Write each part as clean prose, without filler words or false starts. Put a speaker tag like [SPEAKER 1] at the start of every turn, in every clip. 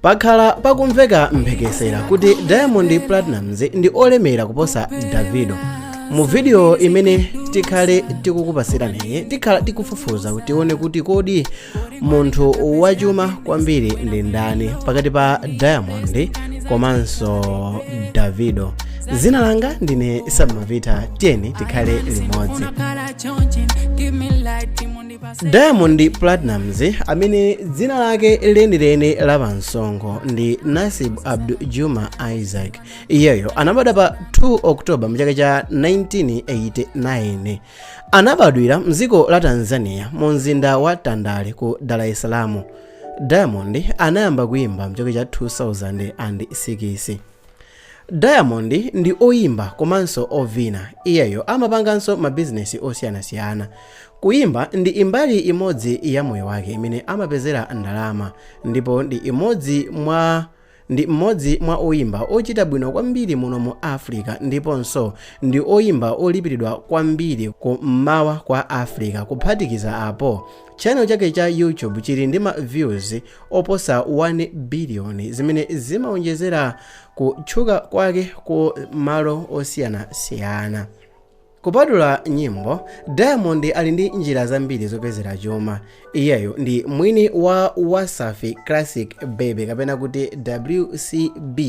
[SPEAKER 1] Pakhala pakumveka mphekesera kuti Diamond Platnumz ndi olemera kuposa Davido. Mu video imene tikhale tikukupasirani tikhala tikufufuza kuti tione kuti kodi munthu wachuma kwambiri ndi ndani pakati pa Diamond komanso Davido. Zina langa ndine Samavita, tiyeni tikhale limodzi. Diamond Platnumz amene dzina lake lenileni la pansongo ndi Nasib Abdul Juma Isaac. Iyeyo anabadwa pa 2 Oktoba mchaka cha 1989. Anabadwira mdziko la Tanzania mu mzinda wa Tandale ku Dar es Salaam. Diamond anayamba kuimba mchaka cha 2006. Diamond ndi oimba komanso ovina. Iyeyo amapanganso mabizinesi osiyanasiyana. Kuimba ndi imbali imodzi ya moyo wake imene amapezera ndalama, ndipo ndi mmodzi mwa oimba ochita bwino kwambiri muno mu Africa, ndiponso ndi oimba olipiridwa kwambiri ku mmawa kwa Africa. Kuphatikiza apo, channel chake cha YouTube chili ndi ma views oposa 1 billion zimene zimaonjezera kutchuka kwake ku malo osiyanasiyana. Kupatula nyimbo, Diamond ali ndi njira zambiri zopezera chuma. Iyeyo ndi mwini wa Wasafi Classic Baby kapena kuti WCB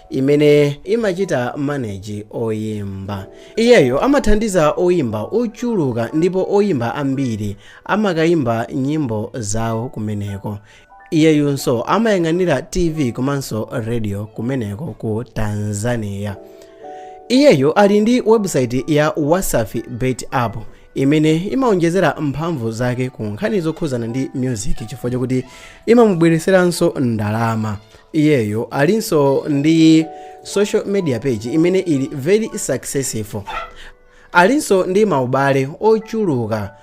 [SPEAKER 1] imene imachita manage oyimba. Iyeyo amathandiza oyimba ochuluka ndipo oyimba ambiri amakayimba nyimbo zawo kumeneko. Iyeyunso amayang'anira TV komanso radio kumeneko ku Tanzania. Iyeyo ali ndi website ya Wasafi Bet App imene imaonjezera mphamvu zake ku nkhani zokhuzana ndi music chifukwa chokuti imamubwereseranso ndalama. Iyeyo alinso ndi social media page imene ili very successful. Alinso ndi maubale ochuluka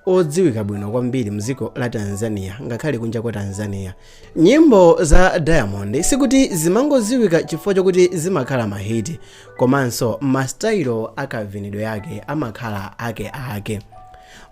[SPEAKER 1] odziwika bwino kwambiri mdziko la Tanzania ngakhale kunja kwa Tanzania. Nyimbo za Diamond sikuti zimangodziwika chifukwa chokuti zimakhala mahiti, komanso mastyle akavinidwe yake amakhala ake.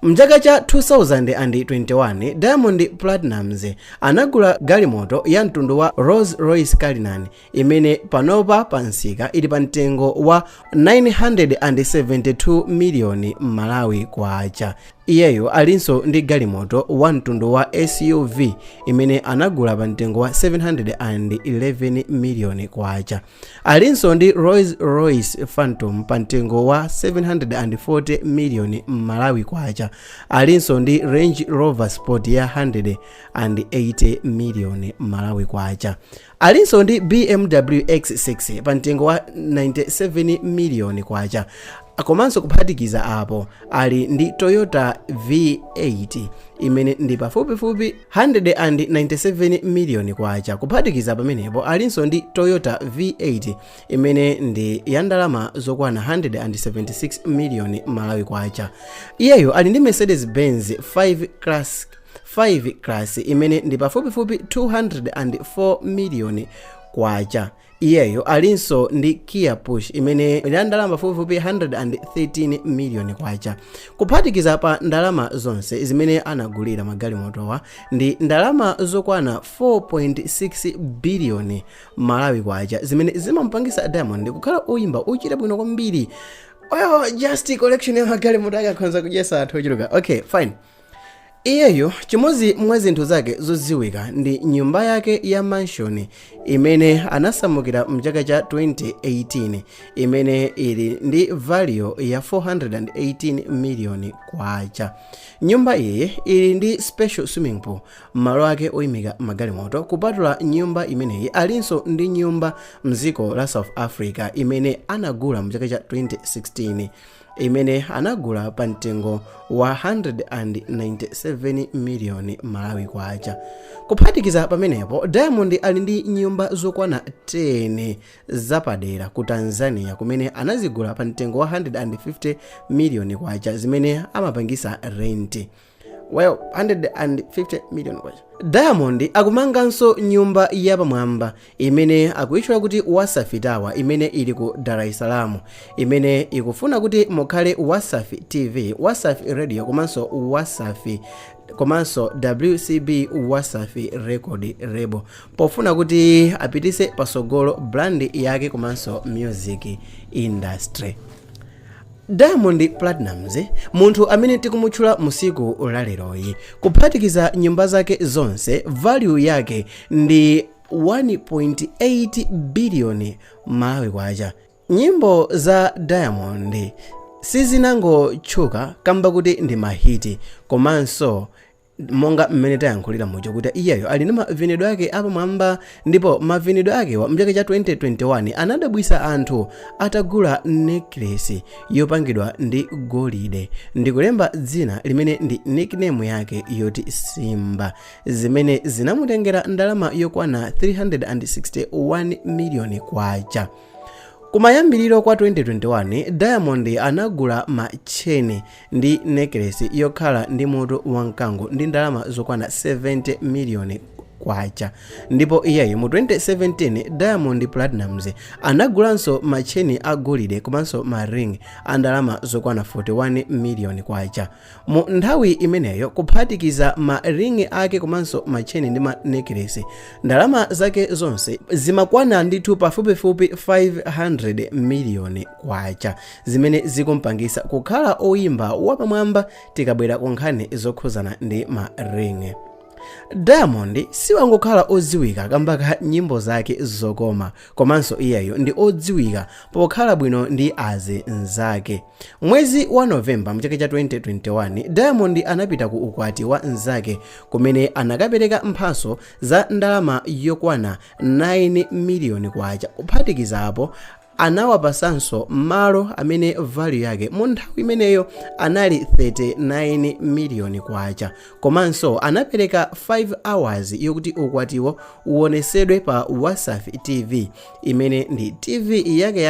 [SPEAKER 1] Mchaka cha 2021 Diamond Platnumz anagula galimoto ya mtundu wa Rolls Royce Cullinan imene panopa pansika ili pa mtengo wa 972 million Malawi kwacha. Iyeyo alinso ndi galimoto wa mtundu wa SUV imene anagula pa mtengo wa 711 million kwacha. Alinso ndi Rolls Royce Phantom pa mtengo wa 740 million Malawi kwacha. Alinso ndi Range Rover Sport ya 180 million Malawi kwacha. Alinso ndi BMW X6 pa mtengo wa 97 million kwacha. Komanso kuphatikiza apo ali ndi Toyota V8 imene ndi pafupifupi 197 million kwacha. Kuphatikiza pamenepo alinso ndi Toyota V8 imene ndi ya ndalama zokwana 176 million Malawi kwacha. Iyeyo ali ndi Mercedes Benz 5 class imene ndi pafupifupi 204 million kwacha. Iyeyo alinso ndi Kia Push imene ya ndalama pafupifupi 113 million kwacha. Kuphatikiza pa ndalama zonse zimene anagulira magalimotowa ndi ndalama zokwana 4.6 billion Malawi kwacha zimene zimampangisa Diamond kukhala oyimba ochita bwino kwambiri. Just collection ya magalimoto akakhoza kudyesa anthu ochuluka. Okay, fine. Iyeyo chimodzi mwa zinthu zake zodziwika ndi nyumba yake ya mansion imene anasamukira mchaka cha 2018 imene ili ndi value ya 418 million kwacha. Nyumba iyi ili ndi special swimming pool, malo ake oyimika magalimoto. Kupatula nyumba imeneyi alinso ndi nyumba mdziko la South Africa imene anagula mchaka cha 2016 imene anagula pa mtengo wa 197 million Malawi kwacha. Kuphatikiza pamenepo Diamond ali ndi nyumba zokwana 10 zapadera ku Tanzania kumene anazigula pa mtengo wa 150 million kwacha zimene amapangisa rent. well 150 million kwacha. Diamond akumanganso nyumba yapamwamba imene akuyitchula kuti Wasafi Tower imene ili ku Dar es Salaam, imene ikufuna kuti mukhale Wasafi TV, Wasafi Radio komanso Wasafi komanso WCB Wasafi Record Label, pofuna kuti apitise pasogolo brand yake komanso music industry. Diamond Platnumz, munthu amene tikumutchula musiku laleroyi, kuphatikiza nyumba zake zonse, value yake ndi 1.8 billion Malawi kwacha. Nyimbo za Diamond sizinangotchuka kamba kuti ndi mahiti, komanso monga mmene tayankhulira mucho kuti iyeyo ali ndi mavinidwe ake apamwamba, ndipo mavinidwe ake mchaka cha 2021 anadabwisa anthu atagula necklace yopangidwa ndi golide ndikulemba dzina limene ndi nickname yake yoti Simba, zimene zinamutengera ndalama yokwana 361 million kwacha. Kumayambiriro kwa 2021, Diamond anagula macheni ndi necklace yokhala ndi mutu wamkango ndi ndalama zokwana 70 million kwacha. Ndipo iyeyo mu 2017 Diamond Platnumz anagulanso macheni agolide komanso maring andalama zokwana 41 million kwacha. Mu nthawi imeneyo kuphatikiza maring ake komanso macheni ndi necklace, ndalama zake zonse zimakwana ndithu pafupifupi 500 million kwacha, zimene zikumpangisa kukhala oyimba wapamwamba tikabwera ku nkhani zokhuzana ndi maring. Diamond siwangokhala odziwika kamba ka nyimbo zake zokoma, komanso iyeyo ndi odziwika pokhala bwino ndi anzake. Mwezi wa Novemba mchaka cha 2021, Diamond anapita ku ukwati wa anzake kumene anakapereka mphaso za ndalama yokwana 9 million kwacha. Kuphatikizapo anawapasanso malo amene value yake mu nthawi imeneyo anali 39 million kwacha, komanso anapereka 5 hours yokuti ukwatiwo uonesedwe pa Wasafi TV imene ndi TV yake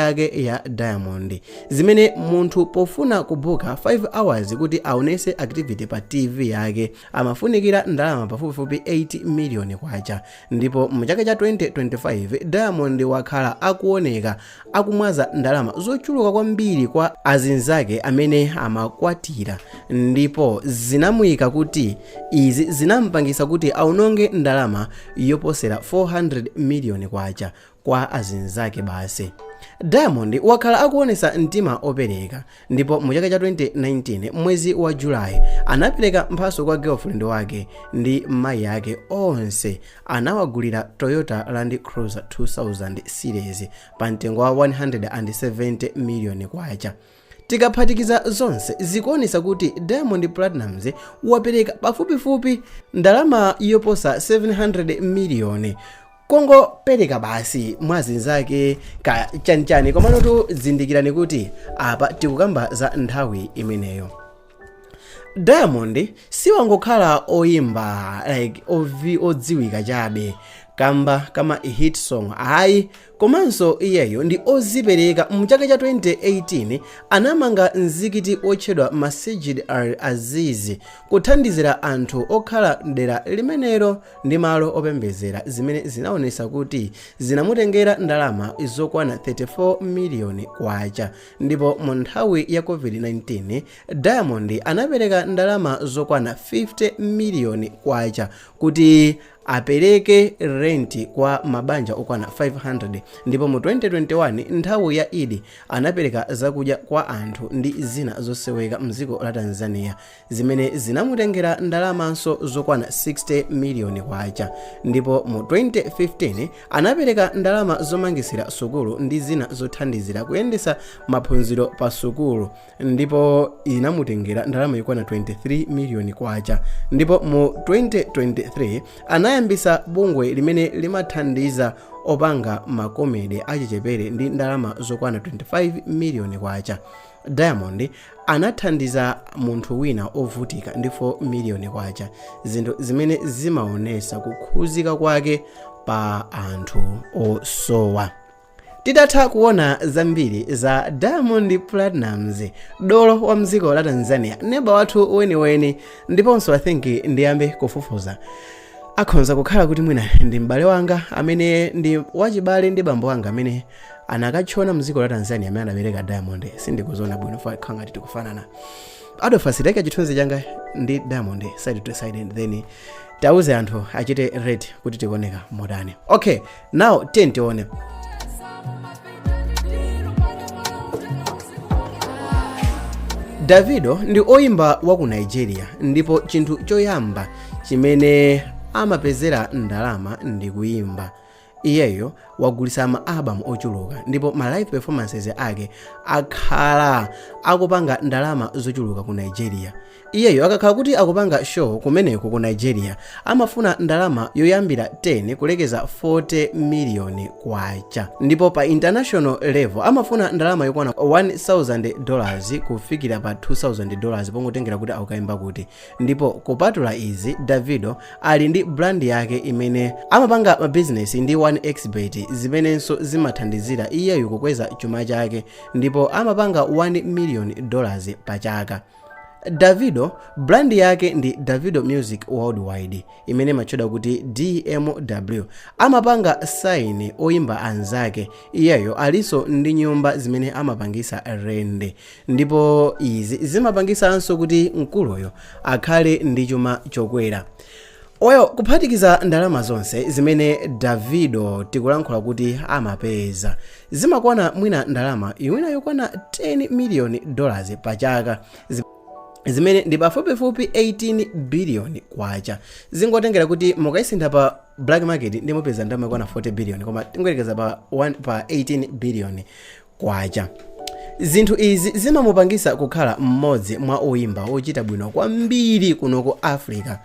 [SPEAKER 1] ya Diamond, zimene munthu pofuna kubuka 5 hours kuti aonese activity pa TV yake amafunikira ndalama pafupifupi 8 million kwacha. Ndipo mu chaka cha 2025 Diamond wakhala akuoneka akumwaza ndalama zochuluka kwambiri kwa azinzake amene amakwatira, ndipo zinamuyika kuti izi zinampangisa kuti aunonge ndalama yoposera 400 million kwacha kwa azinzake basi. Diamond wakhala akuonesa mtima opereka, ndipo mu chaka cha 2019 mwezi wa Julai anapereka mphaso kwa girlfriend wake ndi mayi yake onse, anawagulira Toyota Land Cruiser 2000 series pa mtengo wa 170 million kwacha. Tikaphatikiza zonse zikuonesa kuti Diamond Platnumz wapereka pafupifupi ndalama yoposa 700 million. Kongo pereka basi mwazinzake ka chanichani, komanotu zindikirani kuti apa tikukamba za nthawi imeneyo. Diamond siwangokhala oyimba like odziwika chabe kamba kama hit song ayi, komanso iyeyo ndi ozipereka. Mu chaka cha 2018 anamanga mzikiti otchedwa Masjid Al Aziz kuthandizira anthu okhala dera limenelo ndi malo opembedzera, zimene zinaonesa kuti zinamutengera ndalama zokwana 34 million kwacha. Ndipo mu nthawi ya COVID-19 Diamond anapereka ndalama zokwana 50 million kwacha kuti apereke renti kwa mabanja okwana 500. Ndipo mu 2021 nthawi ya Eid anapereka zakudya kwa anthu ndi zina zoseweka mdziko la Tanzania, zimene zinamutengera ndalamanso zokwana 60 million kwacha. Ndipo mu 2015 anapereka ndalama zomangisira sukulu ndi zina zothandizira kuyendesa maphunziro pa sukulu, ndipo inamutengera ndalama yokwana 23 million kwacha. Ndipo mu 2023 anayambisa bungwe limene limathandiza opanga makomedi achichepere ndi ndalama zokwana 25 million kwacha. Diamond anathandiza munthu wina ovutika ndi 4 million kwacha, zinthu zimene zimaonesa kukhuzika kwake pa anthu osowa. Tidatha kuona zambiri za Diamond Platnumz, dolo wa mziko la Tanzania, neba wathu weni ndiponso I think ndiyambe kufufuza. Akhonza kukhala kuti mwina ndi m'bale wanga amene ndi wachibale ndi bambo wanga amene anakachona mziko la Tanzania amene anabereka Diamond. Sindikuzona bwino fa khanga tikufanana. Adofasireka chithunzi changa ndi Diamond side to side and then tauze anthu achite rate kuti tikuoneka modani. Okay, now tione. Davido ndi oyimba wa ku Nigeria, ndipo chinthu choyamba chimene amapezera ndalama ndi kuyimba. Iyeyo wagulitsa ma album ochuluka, ndipo ma live performances ake akhala akupanga ndalama zochuluka ku Nigeria. Iyeyo akakhala kuti akupanga show kumeneko ku Nigeria, amafuna ndalama yoyambira 10 kulekeza 40 million kwacha. Ndipo pa international level amafuna ndalama yokwana $1,000 kufikira pa $2,000 pongotengera kuti akuyimba kuti. Ndipo kupatula izi, Davido ali ndi brand yake imene amapanga ma business ndi 1xBet zimenenso zimathandizira iyeyo kukweza chuma chake, ndipo amapanga $1 million pa chaka. Davido brand yake ndi Davido Music Worldwide imene machoda kuti DMW. Amapanga sign oyimba anzake. Iyeyo aliso ndi nyumba zimene amapangisa rende, ndipo izi zimapangisanso kuti mkuluyo akhale ndi chuma chokwera. Oyo kuphatikiza ndalama zonse zimene Davido tikulankhula kuti amapeza, zimakwana mwina ndalama iwina yokwana $10 million pa chaka, zimene ndi pafupifupi 18 billion kwacha. Zingotengera kuti mukayisintha pa black market ndi mupeza ndalama yokwana 40 billion, koma tingoyerekeza pa 18 billion kwacha. Zinthu izi zimamupangisa kukhala mmodzi mwa oyimba ochita bwino kwambiri kuno ku Africa.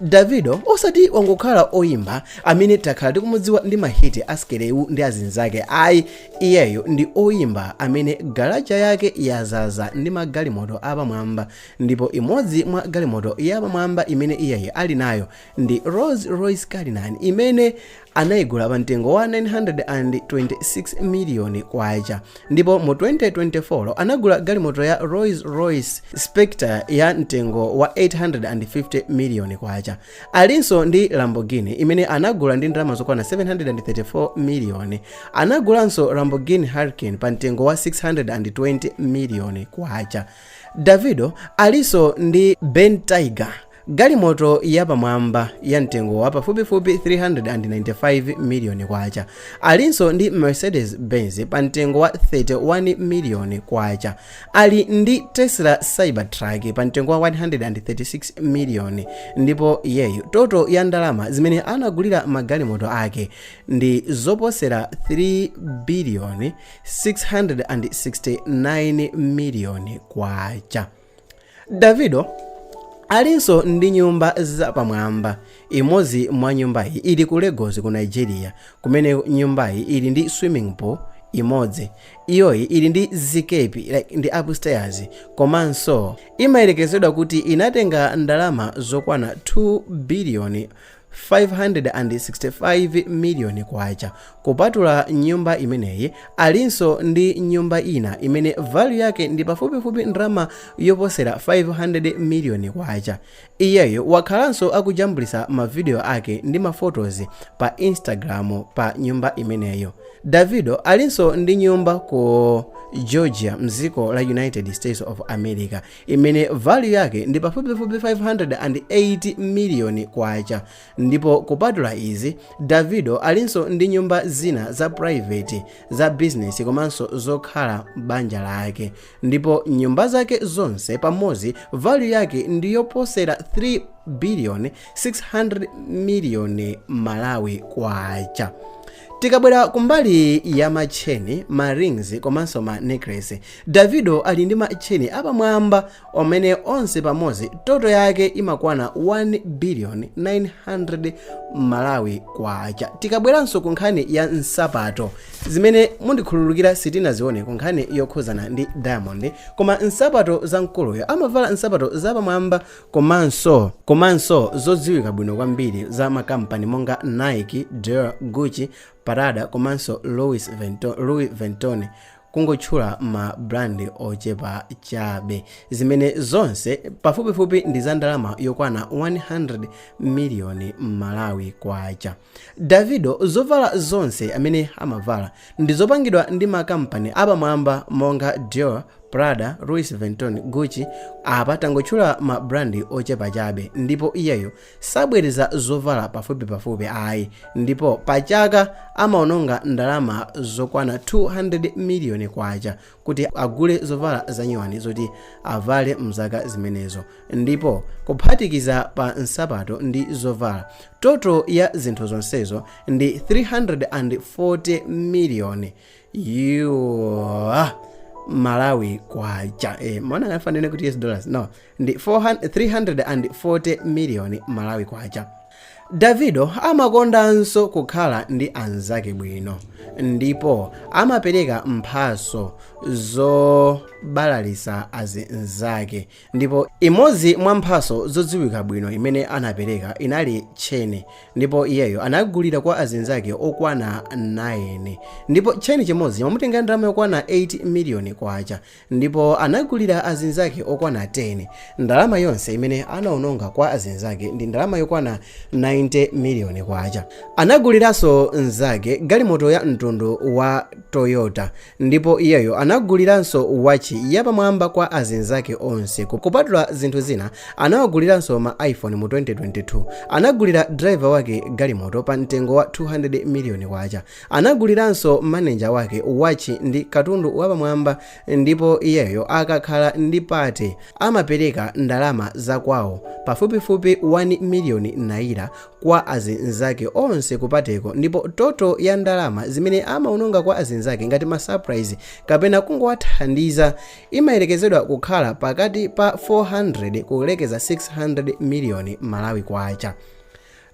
[SPEAKER 1] Davido osati wangokhala oyimba amene takhala tikumudziwa ndi mahiti askeleu ndi azinzake. Ayi, iyeyo ndi oyimba amene garaja yake yazaza ndi magalimoto apamwamba, ndipo imodzi mwa galimoto yapamwamba imene iyeyo ali nayo ndi Rolls Royce Cullinan imene anayigula pa mtengo wa $926 million kwacha. Ndipo mu 2024 anagula galimoto ya Rolls Royce Spectre ya mtengo wa $850 million kwacha. Alinso ndi Lamborghini imene anagula ndi ndalama zokwana $734 million. Anagulanso Lamborghini Huracan pa mtengo wa $620 million kwacha. Davido aliso ndi Bentayga, galimoto yapamwamba ya mtengo wa pafupifupi $395 million kwacha. Alinso ndi Mercedes Benz pa mtengo wa $31 million kwacha. Ali ndi Tesla Cybertruck pa mtengo wa $136 million. Ndipo iyeyo toto ya ndalama zimene anagulira magalimoto ake ndi zoposera $3,669 million kwacha. Davido alinso ndi nyumba zapamwamba. Imodzi mwa nyumbayi ili ku Lagos ku Nigeria, kumene nyumbayi ili ndi swimming pool imodzi. Iyoyi ili ndi zikepi ndi upstairs, komanso imayerekezedwa kuti inatenga ndalama zokwana $2,565 million kwacha. Kupatula nyumba imeneyi, alinso ndi nyumba ina imene value yake ndi pafupifupi ndalama yoposera $500 million kwacha. Iyeyo wakhalanso akujambulisa mavideo ake ndi mafotos pa Instagram pa nyumba imeneyo. Davido alinso ndi nyumba ku Georgia, mziko la United States of America, imene value yake ndi pafupifupi $580 million kwacha. Ndipo kupatula izi, Davido alinso ndi nyumba zina za private, za business, komanso zokhala banja lake. Ndipo nyumba zake zonse pamodzi value yake ndi yoposera $3,600 million Malawi kwacha. Tikabwera kumbali ya macheni, ma rings komanso ma necklace, Davido ali ndi macheni apamwamba omene onse pamodzi toto yake imakwana $1,900,000,000 Malawi kwacha. Tikabweranso ku nkhani ya nsapato, zimene mundikhululukira sitinazione ku nkhani yokhuzana ndi Diamond, koma nsapato za mkuluyo amavala nsapato zapamwamba komanso zodziwika bwino kwambiri za makampani monga Nike, Dior, Gucci, Prada komanso Louis Vuitton kungotchula ma brand ochepa chabe, zimene zonse pafupifupi ndi za ndalama yokwana 100 miliyoni Malawi kwacha. Davido zovala zonse amene amavala ndi zopangidwa ndi makampani apamwamba monga Dior, Prada, Louis Vuitton, Gucci. Apa tangotchula ma brand ochepa chabe, ndipo iyeyo sabwereza zovala pafupi ayi, ndipo pachaka amaononga ndalama zokwana 200 miliyoni kwacha kuti agule zovala zanyuwani zoti avale mzaka zimenezo, ndipo kuphatikiza pa nsapato ndi zovala toto ya zinthu zonsezo ndi 340 miliyoni Malawi kwacha. Mwana ngafanene kuti US dollars, no, ndi 340 miliyoni Malawi kwacha. Davido amakondanso kukhala ndi anzake bwino, ndipo amapereka mphaso zobalalisa azinzake, ndipo imodzi mwa mphaso zodziwika bwino imene anapereka inali cheni, ndipo iyeyo anagulira kwa azinzake okwana 9, ndipo cheni chimodzi mamutenga ndalama yokwana 8 miliyoni kwacha, ndipo anagulira azinzake okwana 10. Ndalama yonse imene anaononga kwa azinzake ndi ndalama yokwana 90 miliyoni kwacha. Anaguliranso nzake galimoto ya mtundu wa Toyota, ndipo iyeyo anaguliranso wachi yapamwamba kwa azinzake onse. Kupatula zinthu zina, anawaguliranso ma iPhone mu 2022. Anagulira driver wake galimoto pa mtengo wa 200 miliyoni kwacha. Anaguliranso manager wake wachi ndi katundu wapamwamba, ndipo iyeyo akakhala ndi pate amapereka ndalama za kwawo pafupifupi 1 miliyoni naira kwa azinzake onse kupateko, ndipo toto ya ndalama zimene amaononga kwa azinzake ngati ma surprise kapena kungowathandiza imayerekezedwa kukhala pakati pa 400 kulekeza 600 miliyoni Malawi kwacha.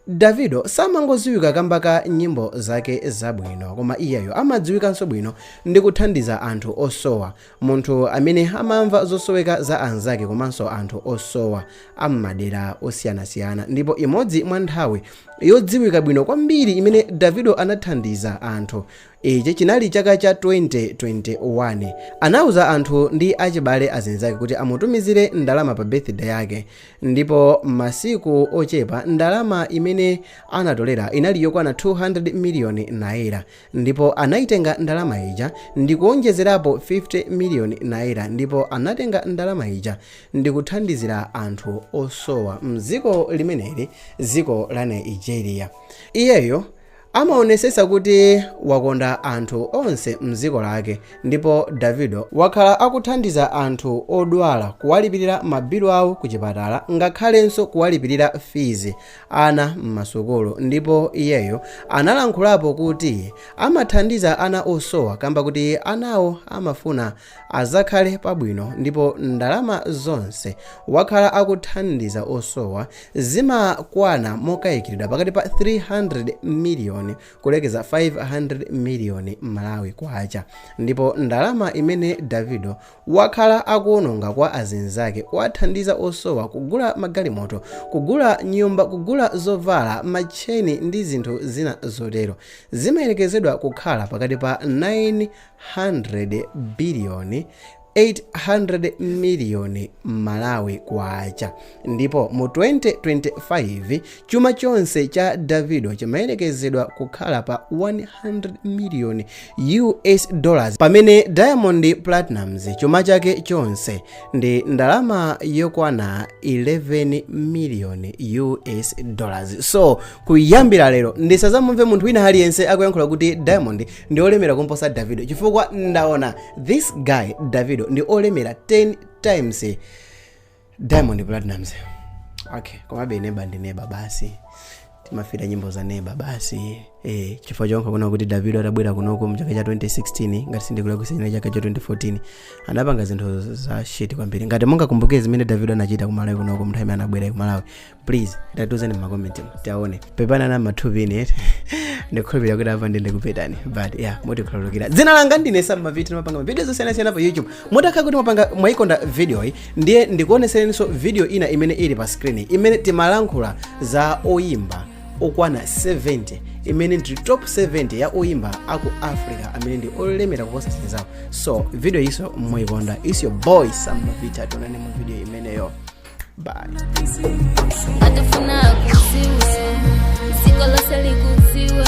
[SPEAKER 1] Davido samangodziwika kamba ka nyimbo zake zabwino, koma iyeyo amadziwikanso bwino ndi kuthandiza anthu osowa, munthu amene amamva zosoweka za anzake komanso anthu osowa ammadera osiyanasiyana. Ndipo imodzi mwa nthawi yodziwika bwino kwambiri imene Davido anathandiza anthu, ichi chinali chaka cha 2021. Anauza anthu ndi achibale azinzake kuti amutumizire ndalama pa birthday yake, ndipo masiku ochepa ndalama imene anatolera inali yokwana 200 miliyoni naira, ndipo anayitenga ndalama ija ndi kuonjezerapo 50 miliyoni naira, ndipo anatenga ndalama ija ndi kuthandizira anthu osowa mdziko limeneli, dziko la Nigeria. Iyeyo amaonesesa kuti wakonda anthu onse mdziko lake, ndipo Davido wakhala akuthandiza anthu odwala kuwalipirira mabilu awo ku chipatala, ngakhalenso kuwalipirira fees ana m'masukulu. Ndipo iyeyo analankhulapo kuti amathandiza ana osowa kamba kuti anawo amafuna azakhale pabwino, ndipo ndalama zonse wakhala akuthandiza osowa zimakwana mokayikiridwa pakati pa 300 miliyoni kulekeza 500 miliyoni Malawi kwacha. Ndipo ndalama imene Davido wakhala akuononga kwa azinzake kuwathandiza osowa kugula magalimoto, kugula nyumba, kugula zovala, macheni ndi zinthu zina zotero zimayerekezedwa kukhala pakati pa 900 biliyoni 800 miliyoni Malawi kwacha. Ndipo mu 2025 chuma chonse cha Davido chimayerekezedwa kukhala pa 100 miliyoni US dollars, pamene Diamond Platnumz chuma chake chonse ndi ndalama yokwana 11 miliyoni US dollars. So kuyambira lero ndisazamumve munthu wina aliyense akuyankhula kuti Diamond ndi olemera kumposa Davido, chifukwa ndaona this guy Davido ndi olemera 10 times Diamond Platnumz. Okay, komabe neba ndi neba basi. Timafira nyimbo za neba basi. Chifukwa chonka kuna kuti Davido atabwera kunoko mchaka cha 2016 ngati sindikula kusiyana chaka cha 2014 anapanga zinthu za shit kwambiri. Ngati monga kumbuke zimene Davido anachita ku Malawi kunoko mthaime anabwera ku Malawi, please tatuzeni mu comment taone pepana na ma 2 minutes ndikhulupirira kuti apa ndende kupetani, but yeah moti khululukira. Dzina langa ndine Sam Maviti, mapanga video zosiyanasiyana pa YouTube. Mutakhala kuti mapanga mwaikonda video iyi, ndiye ndikuoneserenso video ina imene ili pa screen imene timalankhula za oyimba okwana 70 imene ndi top 70 ya oyimba aku Africa amene ndi olemera kuposa zinazawo. So video iso mwayikonda, is your boy Sam Mavita. Tonani mu video imeneyo. Bye.
[SPEAKER 2] Atafuna kuziwe, sikolo seli kuziwe.